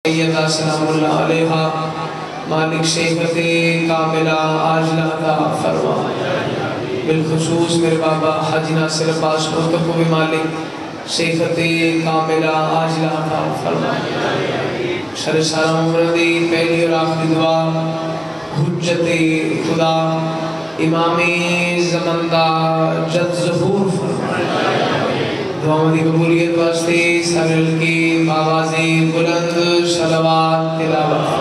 سیدہ سلام اللہ علیہ مالک شیخت کاملہ عاجلہ عطا فرما بالخصوص میرے بابا حاجی ناصر عباس نوتر کو بھی مالک شیخت کاملہ عاجلہ عطا فرما شر سارا ممردی پہلی اور آخری دعا حجت خدا امام زمندہ جد ظہور فرما دعاؤں دی قبولیت واسطے سرل کی آواز بلند صلوات تلاوت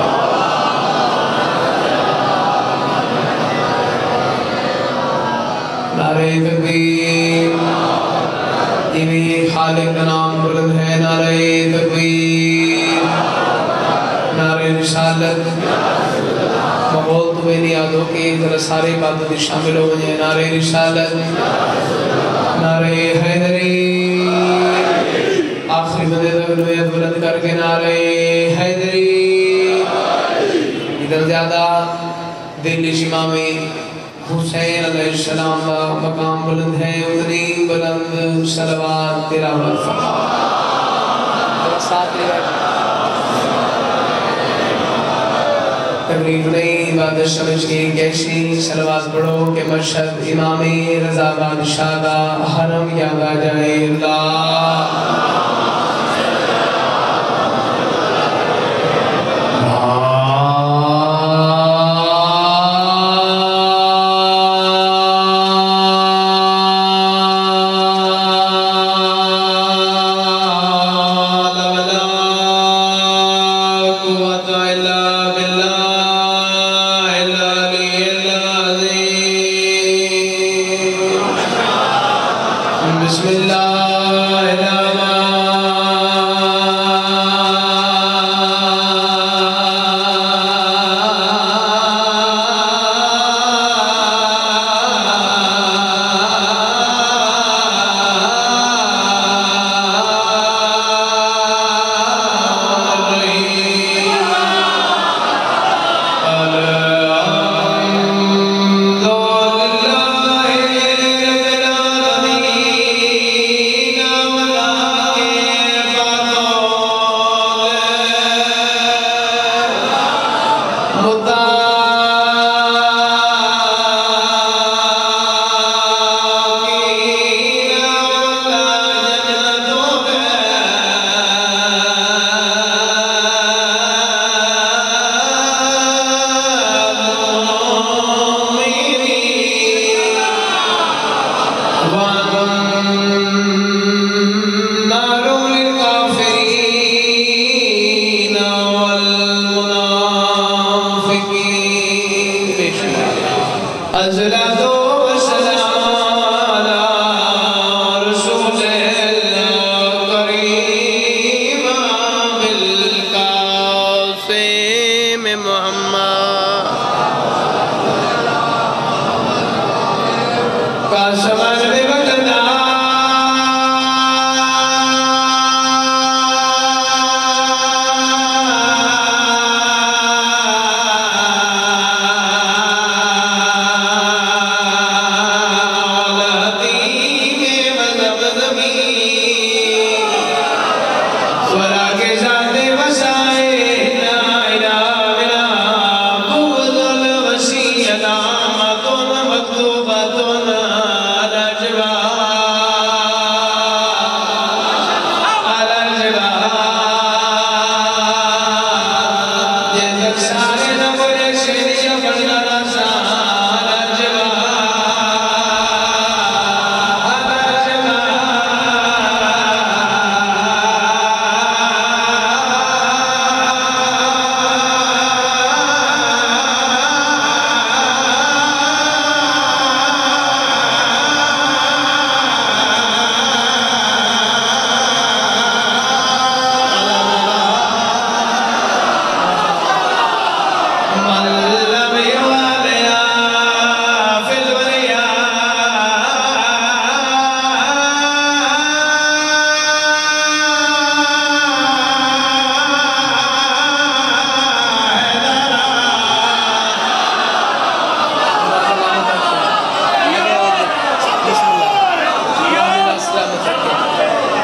نعرہ تکبیر جنہیں خالق کا نام بلند ہے نعرہ تکبیر نعرہ رسالت مغول تمہیں نیادوں کے ذرا سارے عبادت شامل ہو جائیں نعرہ رسالت نعرہ حیدری آخری بندے تک بلند کر کے نعرہ حیدری ادھر زیادہ دل امام حسین علیہ السلام کا مقام بلند ہے اتنی بلند صلوات تلاوت فرما ساتھ لے تقریب نہیں عبادت سمجھ کے کیسی صلوات پڑھو کہ مشہد امام رضا بادشاہ کا حرم یاد آ جائے اللہ بسم اللہ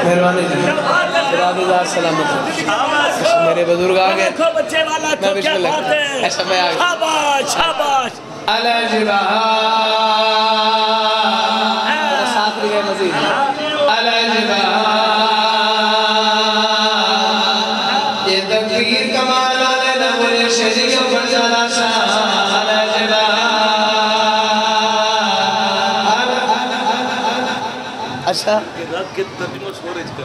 مہربانی جی سلامت میرے بزرگ آگئے دیکھو بچے والا تو کیا بات ہے ایسا میں آگئے شاباش شاباش الجبہار ساتھ بھی گئے مزید الجبہار یہ تکبیر کمال والے نہ بولے شہریوں پر جانا شاہ الجبہار اچھا رات کے ترجمہ سورج کا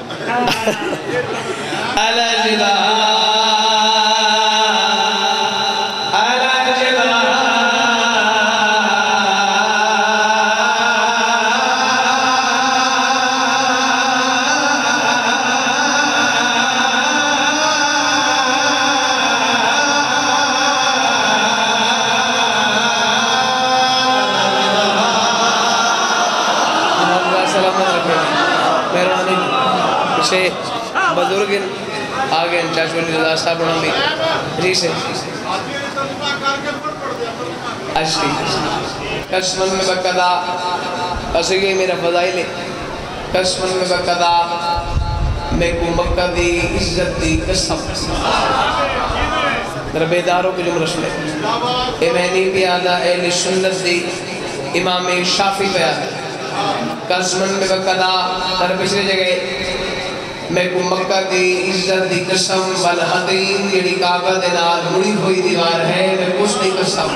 بزرگ آگئے چاچو علی رضا صاحب رحمی جی سے اشتی قسمن میں بقدا قصوی میرا فضائل ہے قسمن میں بقدا میں کو مکہ دی عزت دی قسم ربیداروں کے جملہ سنے امینی بیادہ اہل سنت دی امام شافی بیادہ قسمن میں بقدا در پچھلے جگہ میں کو مکہ دی عزت دی قسم والحدین یعنی کعبہ دینار مڑی ہوئی دیوار ہے میں اس دی قسم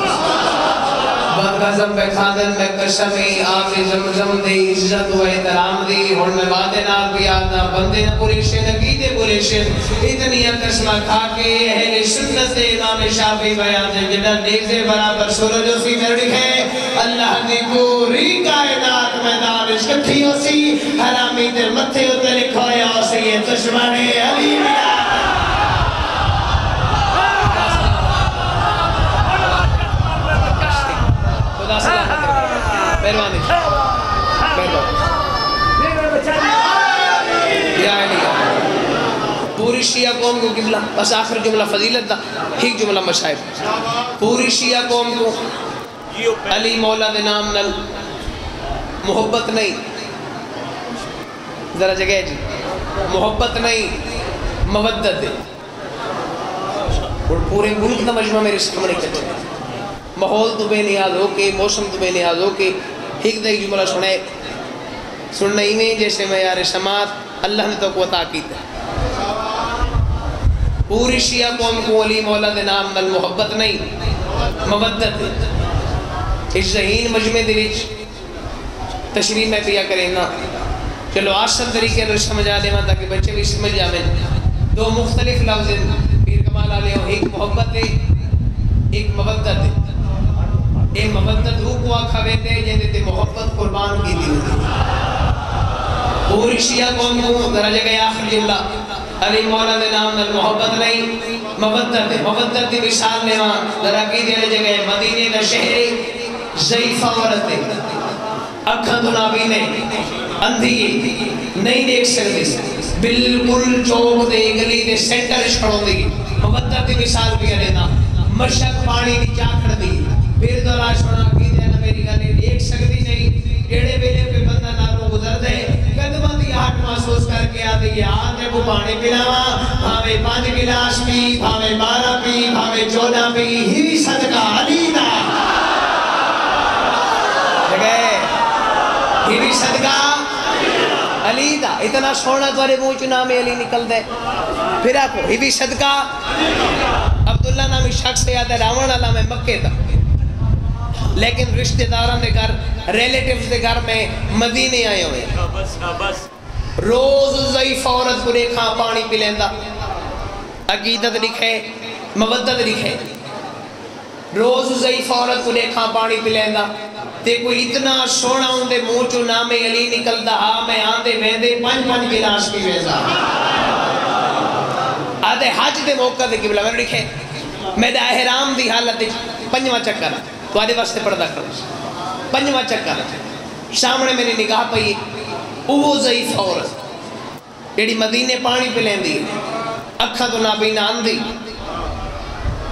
بقضم پہ خاندن میں قسمی آفی زمزم دی عزت و احترام دی ہون میں بادنار بیادہ بندے نہ پوریشن عقیدے پوریشن اتنی قسمہ کھا کے اہل سنت دے امام شافی بیان ہے جنہ نیزے برابر سورج و سی میں رکھے اللہ دی پوری کائنات میں دارش کٹھی ہو سی حرامی در متھے ہوتے لکھویا ہو سی یہ دشمن علی بیادہ مہربانی یا علی پوری شیعہ قوم کو قبلہ بس آخر جملہ فضیلت دا ایک جملہ مشاہد پوری شیعہ قوم کو علی مولا دے نام نل محبت نہیں ذرا جگہ جی محبت نہیں مودت دے اور پورے ملک دا مجمع میرے سامنے کرتے ہیں ماحول تو بے نیاز ہو کے موسم تو بے نیاز ہو کے ایک دا ایک جملہ سننے ہی میں جیسے میں یار سماعت اللہ نے تو کو عطا کیتا ہے پوری شیعہ قوم کو علی مولا دے نام نل محبت نہیں مودت ہے اس ذہین مجمع دے وچ تشریح میں پیا کریں نا چلو آسان طریقے سے سمجھا دے ماں تاکہ بچے بھی سمجھ جائیں دو مختلف لفظ ہیں پیر کمال علیہ ایک محبت ہے ایک مودت ہے ایک مودت ہو کو آکھا بیتے جیندے تے محبت قربان کی دی ہوتی پوری شیعہ قوم کو درجہ گئے آخر جملہ علی مولا دے نام نل محبت نہیں مودت ہے مودت دی مثال میں وہاں ذرا کی دے جگہ مدینے دا شہر ضعیفہ عورت ہے اکھاں تو نابینے اندھی نہیں دیکھ سکتے بالکل چوک دے گلی دے سینٹر چھڑوں دی مودت دی مثال بھی لینا مشک پانی دی چاکڑ دی پھر دولا چھوڑا کی دینا میری گلی دیکھ سکتی نہیں کیڑے بیلے پہ بندہ نارو گزر دے قدمہ دی ہاتھ محسوس کر کے آدھے یہ آدھے وہ پانی پلاوا بھاوے 5 گلاس پی بھاوے 12 پی بھاوے 14 پی ہی صدقہ علی دا ہی بھی صدقہ علی دا اتنا سونا توارے موچ نامی علی نکل دے پھر آکو ہی بھی صدقہ عبداللہ نامی شخص یاد ہے راون اللہ میں مکے تھا لیکن رشتہ داران دے گھر ریلیٹیوز دے گھر میں مدینے آئے ہوئے روز ضعیف عورت کو دیکھا پانی پی لیندہ عقیدت لکھے مودت لکھے روز ضعیف عورت کو دیکھا پانی پی لیندہ تے کوئی اتنا سونا ہوں دے موچو نام علی نکل دا میں آندے ویندے 5 گلاس کی ویزا آدھے حج دے موقع دے قبلہ میں لکھے میں دے احرام دی حالت 5واں چکر تو آدھے واسطے پردہ کرو 5واں چکر سامنے میری نگاہ پئی اوہ ضعیف عورت جیڑی مدینے پانی پہ لیندی اکھاں تو نابینا آندھی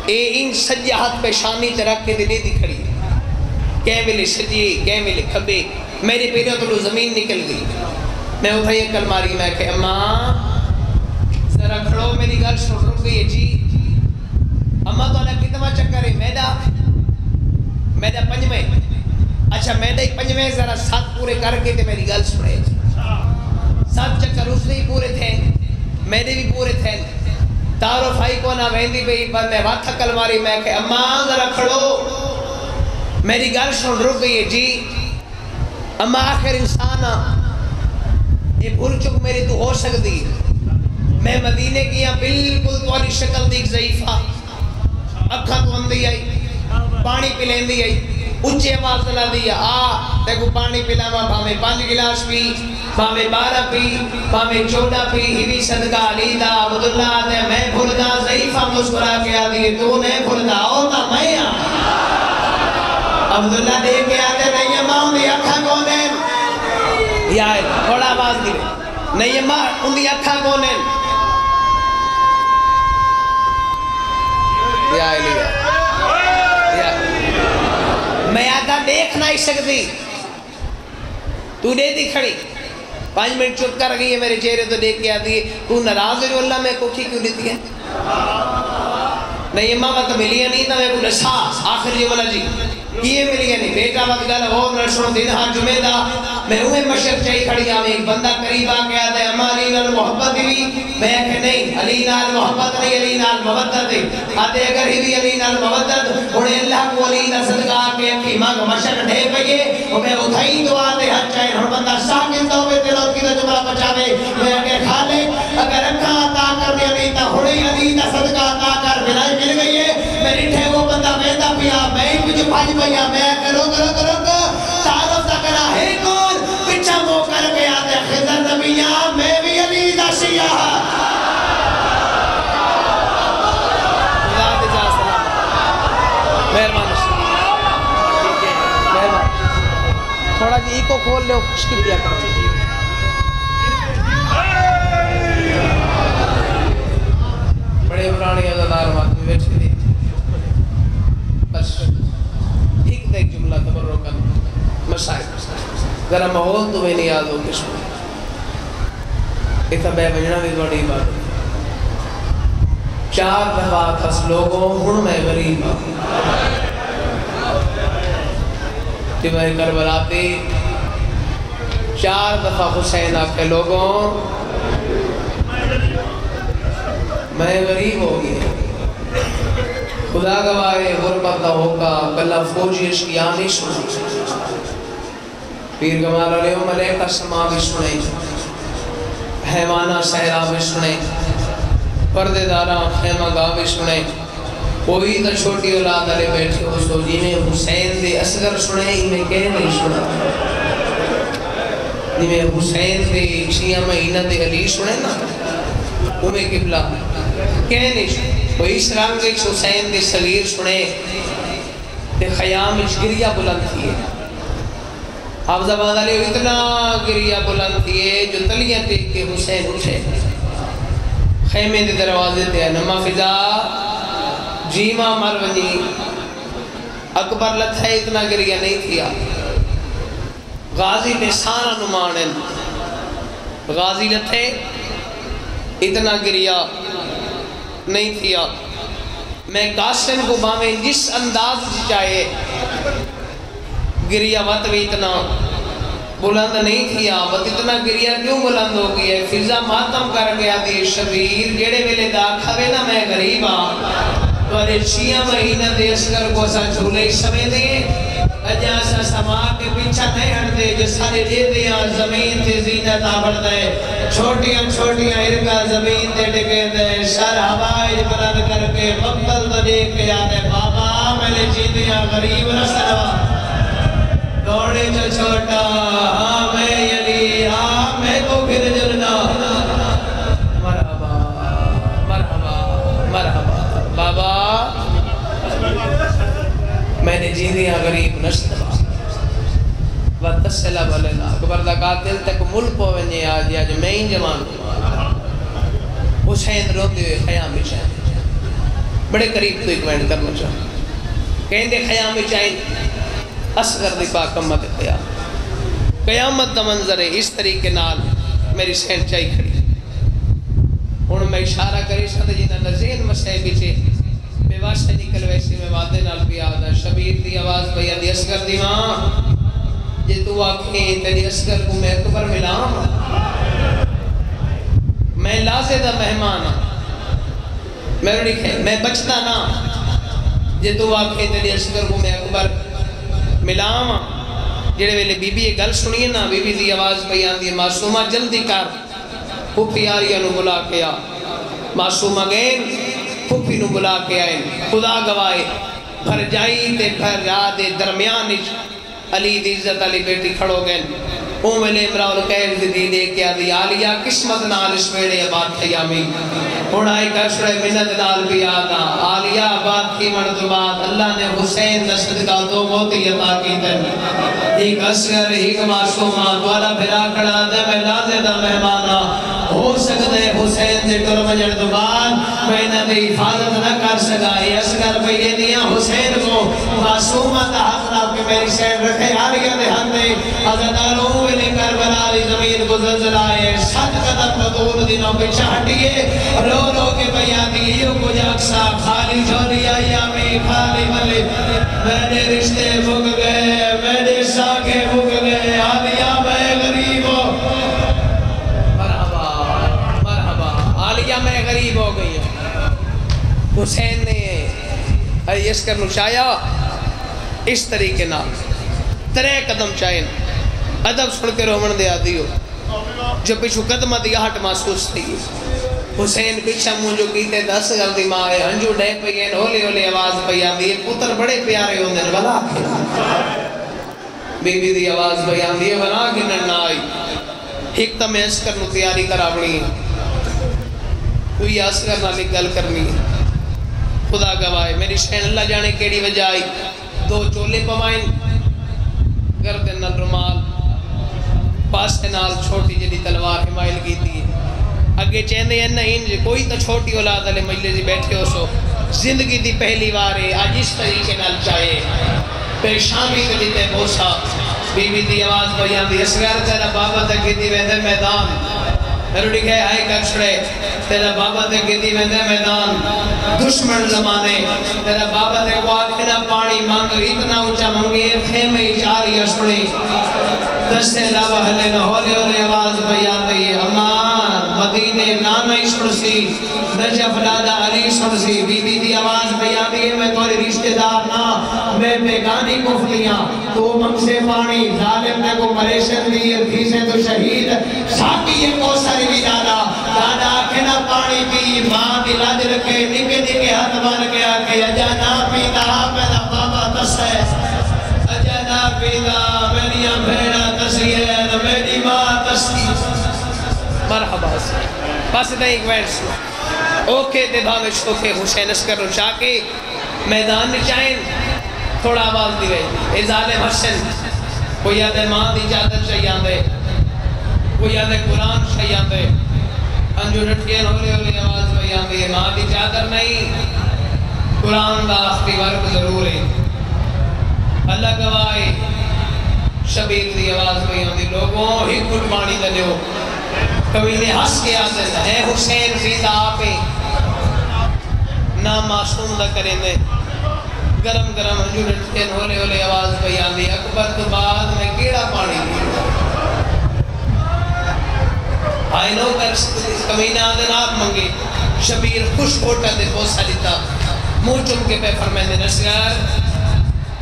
اے ان سجے ہاتھ پہ شانی تے رکھ کے دلے دی کھڑی کہیں ملے سجی کہیں ملے کھبے میرے پیروں تو زمین نکل گئی میں اٹھا یہ کل ماری میں کہ اماں ذرا کھڑو میری گل سن رک گئی ہے جی اما تو نے کتنا چکر ہے میڈا پنجویں اچھا میڈا ہی پنجویں ذرا 7 پورے کر کے تے میری گل سنے 7 چکر اس نے پورے تھے میرے بھی پورے تھے تارو فائی کو نہ ویندی بھئی پر میں وات تھکل ماری میں کہ اما ذرا کھڑو میری گل سن رک گئی ہے جی اما آخر انسان یہ بھول چک میری تو ہو سکتی میں مدینے کیا بالکل توالی شکل دیکھ ضعیفہ اکھا تو اندھی آئی پانی پلین آئی اچھے آواز نہ دیا دیکھو پانی پلاوا بھامے 5 گلاس پی بھامے 12 پی بھامے 14 پی ہی بھی صدقہ علی دا عبداللہ دے میں بھول دا ضعیفہ مسکرا کے آدھی تو نے بھول دا ہوتا میں عبداللہ دے کے آتے نہیں اماں ان دی اکھا کونیں یا تھوڑا آواز دی نہیں اماں ان دی اکھا کونیں یا علیہ میں آدھا دیکھ نہیں سکتی تو دے دی کھڑی 5 منٹ چپ کر گئی ہے میرے چہرے تو دیکھ کے آتی ہے تو ناراض ہے اللہ میں کوٹھی کیوں دیتی ہے نہیں اماں وقت ملی ہے نہیں تو میں کو نسا آخر جی والا جی یہ ملی ہے نہیں بیٹا وقت گل ہو نرسوں دن ہاں جمعہ دا میں انہیں مشرق چاہی کھڑی آمیں ایک بندہ قریب آکے آتا ہے اماں علی نال محبت بھی میں کہ نہیں علی نال محبت نہیں علی نال مودت ہے آتے اگر ہی بھی علی نال مودت انہیں اللہ کو علی نال صدقہ آکے اکی ماں کو مشرق ڈھے پئیے وہ میں اتھائی دعا دے حد چاہے ہر بندہ ساکن دو بے تلوت کی تو جملہ بچاوے میں اگر کھا لے اگر اکھا عطا کر دیا نہیں تا ہڑی علی نال صدقہ عطا کر بلائی مل گئی ہے میری ٹھے وہ بندہ بیدہ پیا میں کچھ پھاج پیا میں کرو تعارف دا کرا ہے کون پچھا وہ کر کے آتے خضر نبیاں میں بھی علی دا سیاہ خدا جا سلام مہربان تھوڑا جی ایکو کھول لے خوشکی دیا کرو بڑے پرانی عزدار بات میں بیٹھے دی بس ایک جملہ تبرکن مسائل ذرا ماحول تو میں نہیں یاد ہو کس میں اتنا بے بجنا بھی بڑی بات 4 دفعہ کس لوگوں ہن میں غریب کہ میں کربلاتے 4 دفعہ حسین آکے لوگوں میں غریب ہو گئی خدا گواہے غربت نہ ہوگا کلہ فوجی عشقی آنی سنیں پیر گمال علیہ ملیکہ سما بھی سنیں حیوانہ سہرہ بھی سنیں پردے دارہ خیمہ گاہ بھی سنیں کوئی تا چھوٹی اولاد علیہ بیٹھے ہو سو جنہیں حسین دے اصغر سنیں انہیں کہہ نہیں سنا جنہیں حسین دے شیعہ مہینہ دے علی سنیں نا انہیں قبلہ کہہ نہیں سنیں کوئی اس رنگ ایک حسین دے صغیر سنے تے خیام اچھ گریہ بلند تھیے حافظ آباد علیہ اتنا گریہ بلند تھیے جو تلیاں ٹیک کے حسین اٹھے خیمے دے دروازے تے نما فضا جیمہ مرونی اکبر لتھے اتنا گریہ نہیں تھیا غازی نے سارا نمانن غازی لتھے اتنا گریہ نہیں تھیا میں قاسم کو باویں جس انداز چاہے گریہ وقت بھی اتنا بلند نہیں تھیا وقت اتنا گریہ کیوں بلند ہو گئی ہے فضا ماتم کر گیا دی شبیر جیڑے ویلے دا کھوے نا میں غریب تو ارے شیعہ مہینہ دے اسکر کو سا جھولے سمیں دے اجا سا سما کے پیچھا نہیں ہٹ دے جو سارے دے دیا زمین تے زینت آبڑ دے چھوٹیاں چھوٹیاں ارگا زمین تے ٹکے دے شر ہوائی بلند کر کے مقبل تو دیکھ کے آدھے بابا میں نے جیدیاں غریب رسلوا دوڑے جو چھوٹا ہاں میں یلی ہاں میں کو پھر جلنا مرحبا مرحبا مرحبا بابا میں نے جیدیاں غریب نشتبا وَتَسِلَ بَلِنَا اکبر دا قاتل تک ملک پو ونجے آجیا جو میں ہی جوان حسین روتے ہوئے خیام بچائیں بڑے قریب تو ایک وینڈ کرنا چاہوں کہیں دے خیام بچائیں اصغر دی پاکمت خیام قیامت دا منظر ہے اس طریقے نال میری سینٹ چاہی کھڑی ہون میں اشارہ کری ساتھ جنہ نزین مسئے بیچے بے واسطے نکل ویسے میں وعدے نال بھی آدھا شبیر دی آواز بھئی دی اسکر دی ماں جے تو آکھیں تیری اسکر کو میں اکبر ملام میں لازے دا مہمان میں بچتا نا جے تو آکھیں تیری اسکر کو میں اکبر ملام جڑے ویلے بی بی یہ گل سنیے نا بی بی دی آواز بھئی آندھی معصومہ جلدی کر پھوپھی آریہ نو بلا کے آ معصومہ گئن پھوپھی نو بلا کے آئیں خدا گوائے بھر جائی تے بھر راد درمیان علی دی عزت علی بیٹی کھڑو گئن ویلے امراؤ القیب دی دے کے آدھی آلیہ قسمت نال اس ویڑے آباد تیامی اڑائی کشڑے منت نال بھی آدھا آلیہ آباد کی مردبات اللہ نے حسین نسد کا دو موتی عطا کی دن ایک اسگر ایک معصومہ دوارا بھرا کھڑا دے میں لازے دا مہمانا ہو سکتے حسین دے ٹر مجھڑ دوبان میں نہ دی حفاظت نہ کر سکا یہ اسگر بھئی دیا حسین کو معصومہ تا حق نہ کہ میری سیڈ رکھے آلیہ دے ہن دے عزداروں ویلے کربلا دی زمین کو زلزل آئے 7 قدم دور دنوں پہ چاہٹیے رو رو کے بیان دیئیوں کو جاکسا خالی جھولی آیامی خالی ملی میرے رشتے بھگ گئے میرے ساکے بھگ گئے آلیہ میں غریب ہو مرحبا آلیہ میں غریب ہو گئی حسین نے اس کر نشایا اس طریقے نہ 3 قدم چاہیں ادب سن کے رومن دے آدھی ہو جو پیچھو قدمہ دیا ہٹ محسوس تھی حسین پیچھا مجھو کیتے 10 گردی ماں ہے ہنجو ڈے پہین ہولی ہولی آواز پہیان دی پتر بڑے پیارے ہوندے بلا بی بی دی آواز پہیان دی بلا کنن نہ آئی حکتہ میں اسکر نو تیاری کرابنی کوئی اسکر نہ لکھ گل کرنی خدا گواہ میری شہن اللہ جانے کیڑی وجہ آئی 2 چولے پمائن گردن نال رمال پاس نال چھوٹی جدی تلوار حمائل کی تھی اگے چہنے ہیں نہیں کوئی تو چھوٹی اولاد علی مجلسی بیٹھے ہو سو زندگی دی پہلی بارے آج اس طریقے نال چاہے پیشامی کے دیتے بوسا بی بی دی آواز بیان دی اسگر تیرا بابا تک گیتی ویندے میدان میرے لکھے آئے کچھڑے تیرا بابا تک گیتی ویندے میدان دشمن زمانے تیرا بابا تک واقعنا پانی مانگ اتنا اچھا مانگی خیمے چاری اسڑی دستے لابا حلے نہ ہولی ہولی آواز بیان دی امان مدینے نانا اسڑسی نجف لادا علی سرسی بی بی دی آواز بیان دی میں توری رشتہ دار نا میں بیگانی کفلیاں تو منگ سے پانی ظالم نے کو مریشن دی تھی تو شہید ساکی یہ کو ساری بھی دادا دادا کھنا پانی پی ماں دی لاج رکھے نکے نکے ہاتھ بان کے آکے اجانا پیتا میرا بابا تسے اجانا پیتا میریاں بھیڑا تسیین میری ماں تسیین مرحبا سے بس دیں ایک ویڈ سو اوکے دے بھاوے شوکے حسین اسکر رچا کے میدان میں چاہیں تھوڑا آواز دی گئی ازالِ حسن کوئی یاد ماں دی چادر چاہیان دے کوئی یاد قرآن چاہیان دے انجو رٹھین ہولی ہولی آواز بیان دے ماں دی چادر نہیں قرآن دا آخری ورک ضرور ہے اللہ گواہے شبیر دی آواز بیان دی لوگوں ہی کٹ پانی دلیو کبھی نے ہس کے آتے ہیں حسین فیتا آپے نا معصوم نہ کریں دے گرم گرم ہنجو رٹھین ہولی ہولی آواز بیان دی اکبر تو بعد میں کیڑا پانی دی آئی نو کر کمینہ آدھن آپ منگے شبیر خوش ہوتا دے بوسا لیتا منہ چم کے پہ فرمائنے نسگار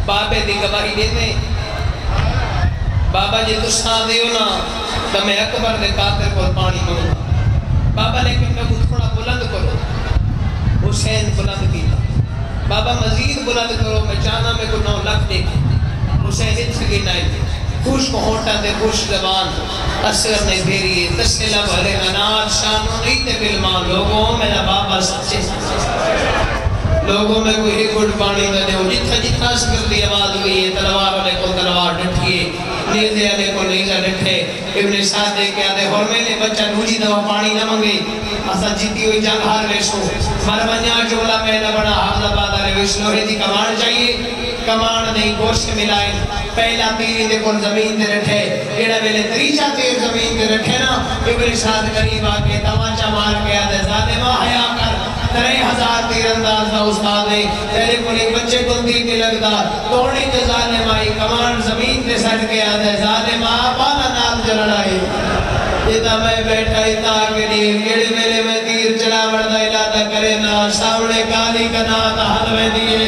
بابے دی گواہی دیتے بابا جی تو سان دیو نا تو میں اکبر دے قاتل کو پانی منگا بابا لیکن میں کو تھوڑا بلند کرو حسین بلند کیتا بابا مزید بلند کرو میں چاہنا میں کو 9 لکھ دیکھ حسین اتھگی نائے خوش کو ہوتا دے خوش زبان اثر نہیں بھیریے تسلہ بھلے منار شانو نہیں تے بلمان لوگوں میرا بابا سچے لوگوں میں کوئی گھڑ پانی دے ہو جتھا سکر دی آواز ہوئی ہے تلوار والے کو تلوار ڈٹھئے نیزے والے کو نیزہ ڈٹھے ابن ساتھ دے کے آدھے اور میں نے بچہ نوجی دوا پانی نہ منگے اسا جیتی ہوئی جنگ ہار لیشو مرمنیا جولا میں نہ بڑا حافظ آباد آلے وشنوہی دی کمان چاہیے کمان نہیں گوشت ملائیں پہلا تیر دے کل زمین دے رکھے ایڑا ویلے تریشہ تیر زمین دے رکھے نا ابن سعد قریب آکے تماچا مار کے آدھے ظالمہ حیا کر 3000 تیر انداز دا استاد ہے تیرے کو ایک بچے کو تیر نہیں لگتا توڑی جو ظالمائی کمان زمین دے سٹ کے آدھے ظالمہ پانا نال جو لڑائی جتا میں بیٹھا اتار کے لیے کیڑی میلے میں تیر چلا بڑھتا علاقہ کرے نا سامنے کالی کا ناتا حد میں دیئے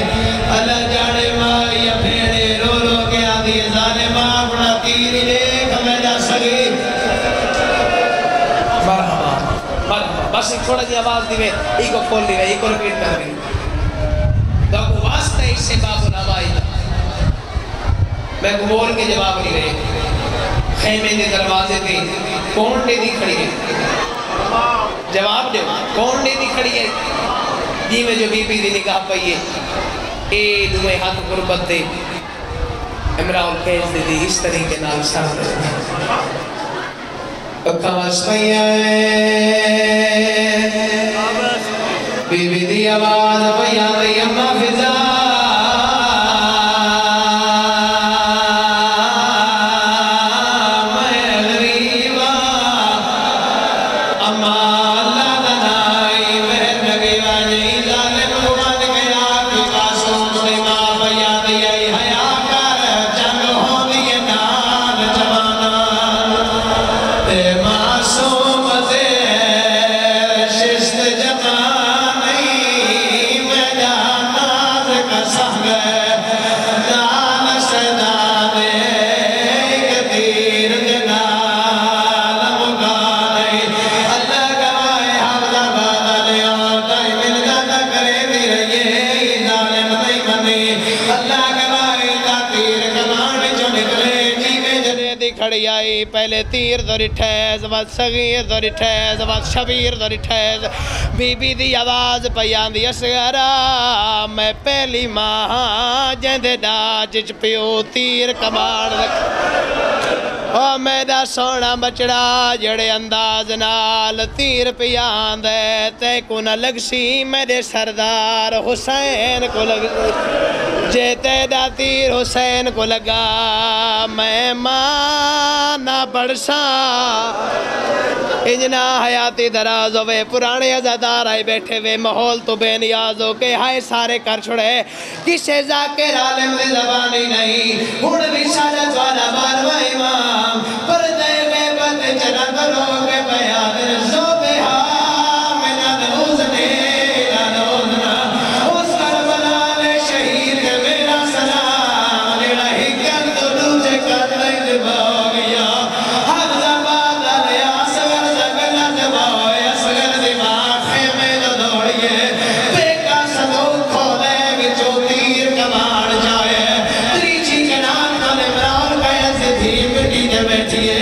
اللہ جاڑے ماں یا پھیڑے رو رو کے آدھی ظالمہ اپنا تیر لے کمیدہ سگی مرحبا مرحبا بس ایک تھوڑا جی آواز دیوے ایک کو کھول لیوے ایک کو رپیٹ کر گئی تو کو واسطہ اس سے باب نوائی میں کو بول کے جواب نہیں رہے خیمے دے دروازے دے کون دے دی کھڑی ہے جواب دے کون دے دی کھڑی ہے جی میں جو بی بی دی نگاہ پئی ہے اے دوئے ہاتھ قربت دے امراؤ القیز دے دی اس طریقے نال ساتھ دے اکھاس پئی ہے بی بی دی آواز پئی آدھی اممہ فضا پہلے تیر دو رٹھیز بعد صغیر دو رٹھیز بعد شبیر دو رٹھیز بی بی دی آواز پیان دی اسگرہ میں پہلی ماں جندے ڈاچ پیو تیر کمار رکھ او میرا سونا بچڑا جڑے انداز نال تیر پیان دے تے کو نہ لگ سی میرے سردار حسین کو لگ جے تیرا تیر حسین کو لگا میں ماں نہ بڑھسا انجنا حیاتی دراز ہوئے پرانے عزادار آئے بیٹھے ہوئے محول تو بے نیاز ہو کے ہائے سارے کر چھڑے کسے ذاکر عالم دی زبانی نہیں ہون بھی سالت والا باروا امام پر دے غیبت چنا کرو کے بیاد رزو بے ہاں میں نہ نوزنے نہ نوزنا اس کربلا لے شہید میرا سلام لیڑا ہی کن تو دوجے کر لے جباؤ گیا حد زباد لیا سگر زگنا جباؤ یا سگر دماغ خیمے دو دوڑیے بے کا سدو کھولے وچو تیر کمار جائے تریچی کے نام کل امران کا یا سے دھی مٹی دے بیٹھیے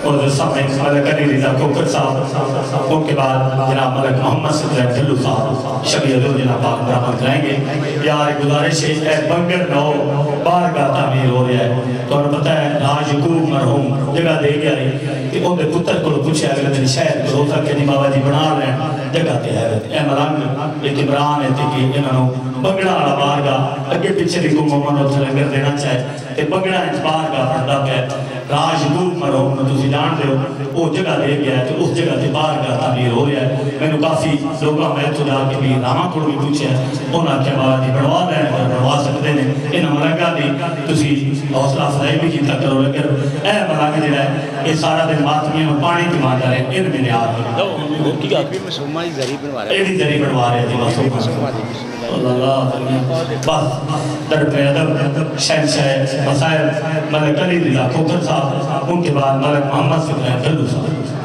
اور سامنے ملک علی رضا کوکر صاحب، ان کے بعد جناب ملک محمد صدر دلو صاحب شبی حضور جناب پاک برآمد کرائیں گے۔ یار گزارش ہے اے بنگر نو بارگاہ تعمیر ہو رہا ہے، تو انہوں پتہ ہے راج یعقوب مرحوم جگہ دے گیا ہے کہ ان دے پتر کو پوچھے اگلے دن شہر کو روتا کہ نہیں بابا جی بنا رہے ہیں جگہ تے ہے اے ملنگ ایک عمران ہے کہ انہوں بنگڑا والا بارگاہ اگے پیچھے بھی کو محمد اتھے لنگر دینا چاہے تے بنگڑا اس بارگاہ پڑھتا پہ راج یعقوب مرحوم نے تسی جان دے ہو وہ جگہ دے گیا ہے تو اس جگہ تے بارگاہ تعمیر ہو رہا ہے۔ میں نے کافی لوگوں میں تو جا کے بھی راہاں کو بھی پوچھے ہیں انہاں کیا بابا جی بنوا دیں اور بنوا سکتے ہیں انہاں ملنگا دی تسی حوصلہ افزائی بھی کیتا کرو لیکن اے ملنگ جڑا ہے یہ سارا دن ماتمیاں میں پانی کی مانتا رہے ان میں نے آج ایڈی ذریع بنوا رہے تھے بس بس در پیدب شہنشاہ مسائل ملک علی رضا کوکر صاحب، ان کے بعد ملک محمد صدر دلو صاحب۔